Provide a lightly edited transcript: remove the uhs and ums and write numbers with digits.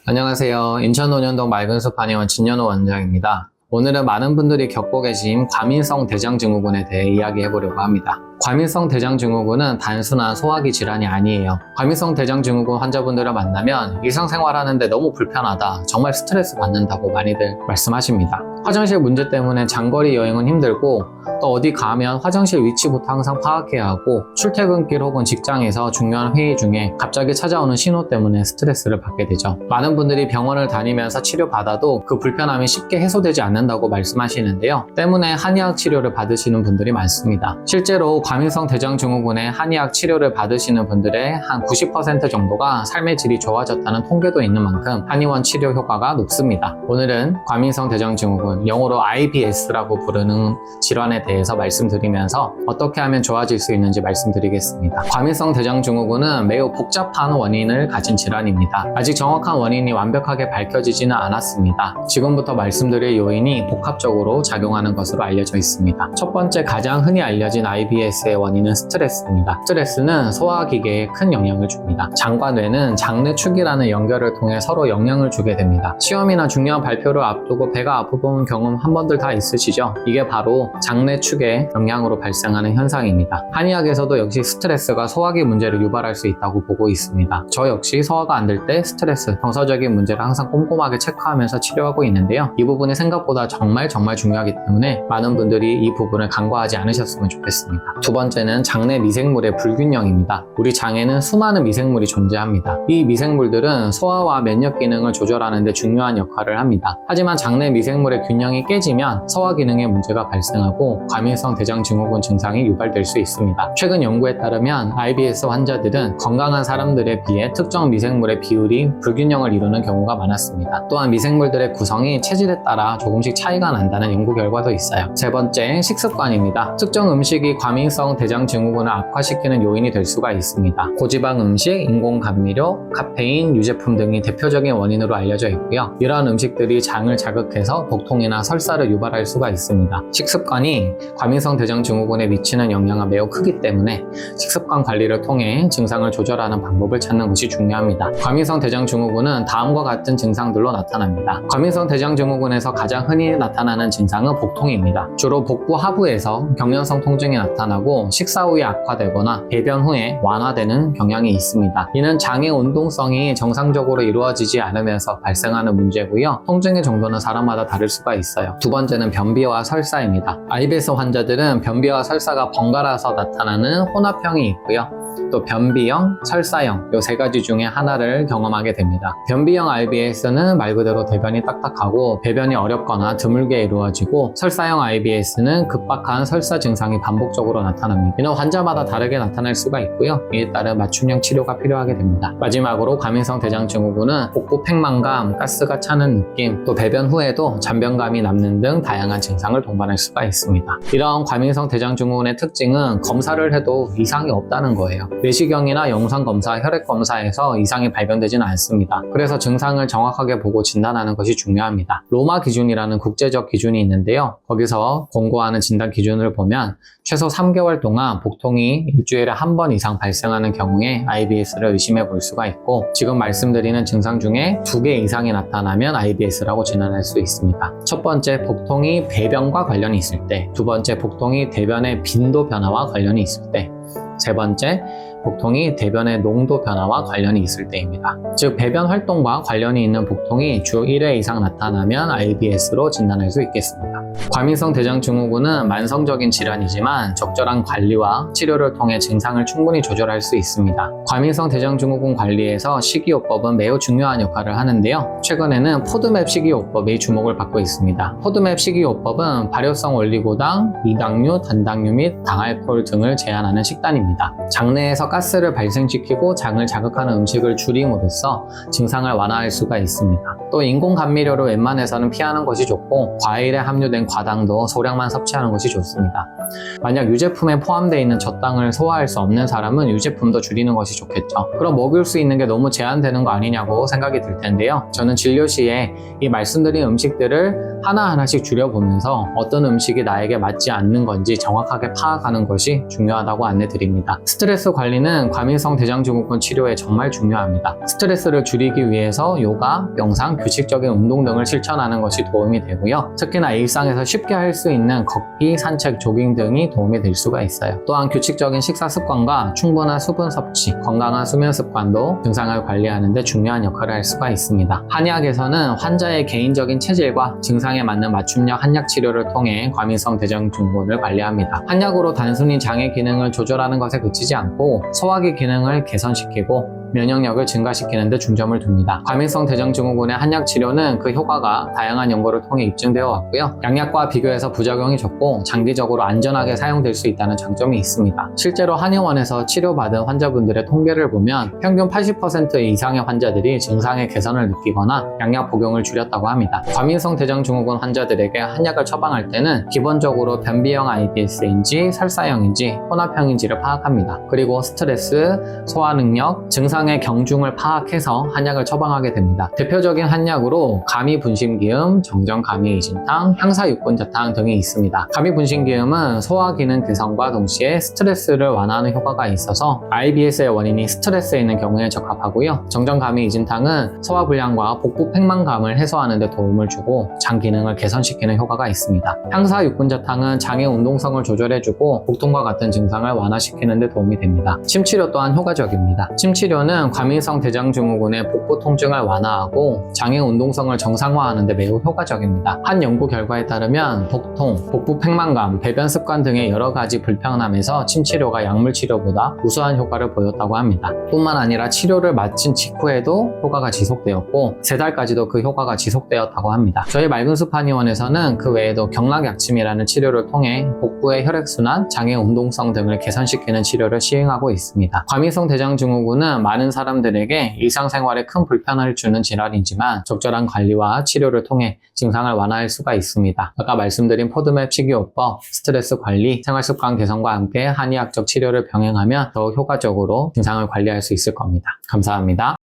안녕하세요. 인천 논현동 맑은숲 한의원 진연호 원장입니다. 오늘은 많은 분들이 겪고 계신 과민성 대장증후군에 대해 이야기해 보려고 합니다. 과민성 대장증후군은 단순한 소화기 질환이 아니에요. 과민성 대장증후군 환자분들을 만나면 일상생활하는데 너무 불편하다, 정말 스트레스 받는다고 많이들 말씀하십니다. 화장실 문제 때문에 장거리 여행은 힘들고, 또 어디 가면 화장실 위치부터 항상 파악해야 하고, 출퇴근길 혹은 직장에서 중요한 회의 중에 갑자기 찾아오는 신호 때문에 스트레스를 받게 되죠. 많은 분들이 병원을 다니면서 치료받아도 그 불편함이 쉽게 해소되지 않는다고 말씀하시는데요. 때문에 한의학 치료를 받으시는 분들이 많습니다. 실제로 과민성 대장증후군의 한의학 치료를 받으시는 분들의 한 90% 정도가 삶의 질이 좋아졌다는 통계도 있는 만큼 한의원 치료 효과가 높습니다. 오늘은 과민성 대장증후군, 영어로 IBS라고 부르는 질환에 대해서 말씀드리면서 어떻게 하면 좋아질 수 있는지 말씀드리겠습니다. 과민성 대장증후군은 매우 복잡한 원인을 가진 질환입니다. 아직 정확한 원인이 완벽하게 밝혀지지는 않았습니다. 지금부터 말씀드릴 요인이 복합적으로 작용하는 것으로 알려져 있습니다. 첫 번째, 가장 흔히 알려진 IBS의 원인은 스트레스입니다. 스트레스는 소화기계에 큰 영향을 줍니다. 장과 뇌는 장내축이라는 연결을 통해 서로 영향을 주게 됩니다. 시험이나 중요한 발표를 앞두고 배가 아프본 경험 한 번들 다 있으시죠? 이게 바로 장내축의 영향으로 발생하는 현상입니다. 한의학에서도 역시 스트레스가 소화기 문제를 유발할 수 있다고 보고 있습니다. 저 역시 소화가 안 될 때 스트레스, 정서적인 문제를 항상 꼼꼼하게 체크하면서 치료하고 있는데요. 이 부분이 생각보다 정말 중요하기 때문에 많은 분들이 이 부분을 간과하지 않으셨으면 좋겠습니다. 두 번째는 장내 미생물의 불균형입니다. 우리 장에는 수많은 미생물이 존재합니다. 이 미생물들은 소화와 면역 기능을 조절하는 데 중요한 역할을 합니다. 하지만 장내 미생물의 균형이 깨지면 소화 기능에 문제가 발생하고 과민성 대장증후군 증상이 유발될 수 있습니다. 최근 연구에 따르면 IBS 환자들은 건강한 사람들에 비해 특정 미생물의 비율이 불균형을 이루는 경우가 많았습니다. 또한 미생물들의 구성이 체질에 따라 조금씩 차이가 난다는 연구 결과도 있어요. 세 번째, 식습관입니다. 특정 음식이 과민성 대장증후군을 악화시키는 요인이 될 수가 있습니다. 고지방 음식, 인공감미료, 카페인, 유제품 등이 대표적인 원인으로 알려져 있고요. 이러한 음식들이 장을 자극해서 복통이나 설사를 유발할 수가 있습니다. 식습관이 과민성 대장증후군에 미치는 영향은 매우 크기 때문에 식습관 관리를 통해 증상을 조절하는 방법을 찾는 것이 중요합니다. 과민성 대장증후군은 다음과 같은 증상들로 나타납니다. 과민성 대장증후군에서 가장 흔히 나타나는 증상은 복통입니다. 주로 복부 하부에서 경련성 통증이 나타나고 식사 후에 악화되거나 배변 후에 완화되는 경향이 있습니다. 이는 장의 운동성이 정상적으로 이루어지지 않으면서 발생하는 문제고요. 통증의 정도는 사람마다 다를 수가 있어요. 두 번째는 변비와 설사입니다. IBS 환자들은 변비와 설사가 번갈아서 나타나는 혼합형이 있고요. 또 변비형, 설사형, 이 세 가지 중에 하나를 경험하게 됩니다. 변비형 IBS는 말 그대로 대변이 딱딱하고 배변이 어렵거나 드물게 이루어지고, 설사형 IBS는 급박한 설사 증상이 반복적으로 나타납니다. 이는 환자마다 다르게 나타날 수가 있고요. 이에 따른 맞춤형 치료가 필요하게 됩니다. 마지막으로 과민성 대장증후군은 복부 팽만감, 가스가 차는 느낌, 또 배변 후에도 잔변감이 남는 등 다양한 증상을 동반할 수가 있습니다. 이러한 과민성 대장증후군의 특징은 검사를 해도 이상이 없다는 거예요. 내시경이나 영상검사, 혈액검사에서 이상이 발견되지는 않습니다. 그래서 증상을 정확하게 보고 진단하는 것이 중요합니다. 로마 기준이라는 국제적 기준이 있는데요. 거기서 권고하는 진단 기준을 보면 최소 3개월 동안 복통이 일주일에 한 번 이상 발생하는 경우에 IBS를 의심해 볼 수가 있고, 지금 말씀드리는 증상 중에 2개 이상이 나타나면 IBS라고 진단할 수 있습니다. 첫 번째, 복통이 배변과 관련이 있을 때, 두 번째, 복통이 대변의 빈도 변화와 관련이 있을 때, 세 번째, 복통이 대변의 농도 변화와 관련이 있을 때입니다. 즉, 배변 활동과 관련이 있는 복통이 주 1회 이상 나타나면 IBS로 진단할 수 있겠습니다. 과민성 대장증후군은 만성적인 질환이지만 적절한 관리와 치료를 통해 증상을 충분히 조절할 수 있습니다. 과민성 대장증후군 관리에서 식이요법은 매우 중요한 역할을 하는데요. 최근에는 포드맵 식이요법이 주목을 받고 있습니다. 포드맵 식이요법은 발효성 올리고당, 미당류, 단당류 및 당알코올 등을 제한하는 식단입니다. 장내에서 가스를 발생시키고 장을 자극하는 음식을 줄임으로써 증상을 완화할 수가 있습니다. 또 인공감미료를 웬만해서는 피하는 것이 좋고, 과일에 함유된 과당도 소량만 섭취하는 것이 좋습니다. 만약 유제품에 포함되어 있는 젖당을 소화할 수 없는 사람은 유제품도 줄이는 것이 좋겠죠. 그럼 먹을 수 있는 게 너무 제한되는 거 아니냐고 생각이 들 텐데요. 저는 진료 시에 이 말씀드린 음식들을 하나하나씩 줄여보면서 어떤 음식이 나에게 맞지 않는 건지 정확하게 파악하는 것이 중요하다고 안내드립니다. 스트레스 관리는 과민성 대장증후군 치료에 정말 중요합니다. 스트레스를 줄이기 위해서 요가, 명상, 규칙적인 운동 등을 실천하는 것이 도움이 되고요. 특히나 일상에서 쉽게 할 수 있는 걷기, 산책, 조깅 등이 도움이 될 수가 있어요. 또한 규칙적인 식사 습관과 충분한 수분 섭취, 건강한 수면 습관도 증상을 관리하는 데 중요한 역할을 할 수가 있습니다. 한의학에서는 환자의 개인적인 체질과 증상에 맞는 맞춤형 한약 치료를 통해 과민성 대장증후군을 관리합니다. 한약으로 단순히 장의 기능을 조절하는 것에 그치지 않고 소화기 기능을 개선시키고 면역력을 증가시키는 데 중점을 둡니다. 과민성 대장증후군의 한약 치료는 그 효과가 다양한 연구를 통해 입증되어 왔고요. 양약과 비교해서 부작용이 적고 장기적으로 안전하게 사용될 수 있다는 장점이 있습니다. 실제로 한의원에서 치료받은 환자분들의 통계를 보면 평균 80% 이상의 환자들이 증상의 개선을 느끼거나 양약 복용을 줄였다고 합니다. 과민성 대장증후군 환자들에게 한약을 처방할 때는 기본적으로 변비형 IBS인지 설사형인지 혼합형인지를 파악합니다. 그리고 스트레스, 소화 능력, 증상의 경중을 파악해서 한약을 처방하게 됩니다. 대표적인 한약으로 감이분심기음, 정전감이이진탕, 향사육군자탕 등이 있습니다. 감이분심기음은 소화기능 개선과 동시에 스트레스를 완화하는 효과가 있어서 IBS의 원인이 스트레스에 있는 경우에 적합하고요. 정전감이이진탕은 소화불량과 복부 팽만감을 해소하는 데 도움을 주고 장 기능을 개선시키는 효과가 있습니다. 향사육군자탕은 장의 운동성을 조절해주고 복통과 같은 증상을 완화시키는 데 도움이 됩니다. 침치료 또한 효과적입니다. 침치료는 과민성 대장증후군의 복부 통증을 완화하고 장의 운동성을 정상화하는 데 매우 효과적입니다. 한 연구 결과에 따르면 복통, 복부 팽만감, 배변 습관 등의 여러 가지 불편함에서 침치료가 약물 치료보다 우수한 효과를 보였다고 합니다. 뿐만 아니라 치료를 마친 직후에도 효과가 지속되었고 3달까지도 그 효과가 지속되었다고 합니다. 저희 맑은숲 한의원에서는 그 외에도 경락약침이라는 치료를 통해 복부의 혈액순환, 장의 운동성 등을 개선시키는 치료를 시행하고 있습니다. 과민성 대장증후군은 많은 사람들에게 일상생활에 큰 불편을 주는 질환이지만 적절한 관리와 치료를 통해 증상을 완화할 수가 있습니다. 아까 말씀드린 포드맵 식이요법, 스트레스 관리, 생활습관 개선과 함께 한의학적 치료를 병행하면 더욱 효과적으로 증상을 관리할 수 있을 겁니다. 감사합니다.